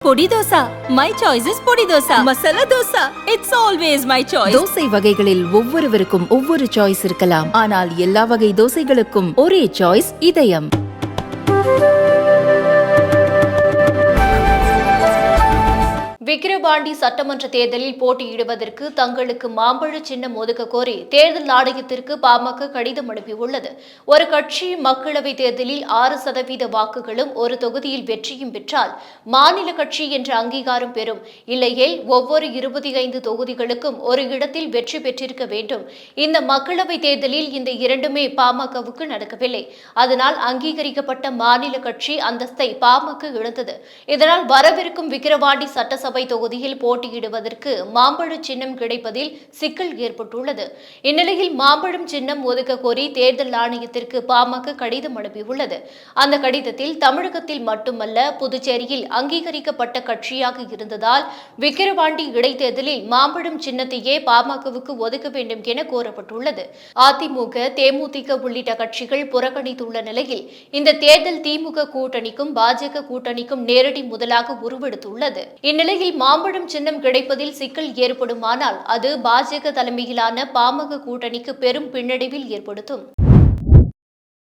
பொடி dosa. My choice is பொடி dosa. Masala dosa. It's always my choice. Dosa வகைகளில் ஒவ்வொருவருக்கும் ஒவ்வொரு சாய்ஸ் இருக்கலாம். ஆனால் எல்லா வகை தோசைகளுக்கும் ஒரே சாய்ஸ் இதயம். விக்கிரவாண்டி சட்டமன்ற தேர்தலில் போட்டியிடுவதற்கு தங்களுக்கு மாம்பழ சின்னம் ஒதுக்க கோரி தேர்தல் ஆணையத்திற்கு பாமக கடிதம் அனுப்பியுள்ளது. ஒரு கட்சி மக்களவைத் தேர்தலில் 6% வாக்குகளும் ஒரு தொகுதியில் வெற்றியும் பெற்றால் மாநில கட்சி என்ற அங்கீகாரம் பெறும். இல்லையேல் ஒவ்வொரு 25 தொகுதிகளுக்கும் ஒரு இடத்தில் வெற்றி பெற்றிருக்க வேண்டும். இந்த மக்களவைத் தேர்தலில் இந்த இரண்டுமே பாமகவுக்கு நடக்கவில்லை. அதனால் அங்கீகரிக்கப்பட்ட மாநில கட்சி அந்தஸ்தை பாமக இழந்தது. இதனால் வரவிருக்கும் விக்கிரவாண்டி சட்டசபை தொகுதியில் போட்டியிடுவதற்கு மாம்பழ சின்னம் கிடைப்பதில் சிக்கல் ஏற்பட்டுள்ளது. இந்நிலையில் மாம்பழம் சின்னம் ஒதுக்க கோரி தேர்தல் ஆணையத்திற்கு பாமக கடிதம் அனுப்பியுள்ளது. அந்த கடிதத்தில் தமிழகத்தில் மட்டுமல்ல புதுச்சேரியில் அங்கீகரிக்கப்பட்ட கட்சியாக இருந்ததால் விக்கிரவாண்டி இடைத்தேர்தலில் மாம்பழம் சின்னத்தையே பாமகவுக்கு ஒதுக்க வேண்டும் என கோரப்பட்டுள்ளது. அதிமுக, தேமுதிக உள்ளிட்ட கட்சிகள் புறக்கணித்துள்ள நிலையில் இந்த தேர்தல் திமுக கூட்டணிக்கும் பாஜக கூட்டணிக்கும் நேரடி முதலாக உருவெடுத்துள்ளது. இந்நிலையில் மாம்பழம் சின்னம் கிடைப்பதில் சிக்கல் ஏற்படுமானால் அது பாஜக தலைமையிலான பாமக கூட்டணிக்கு பெரும் பின்னடைவில் ஏற்படுத்தும்.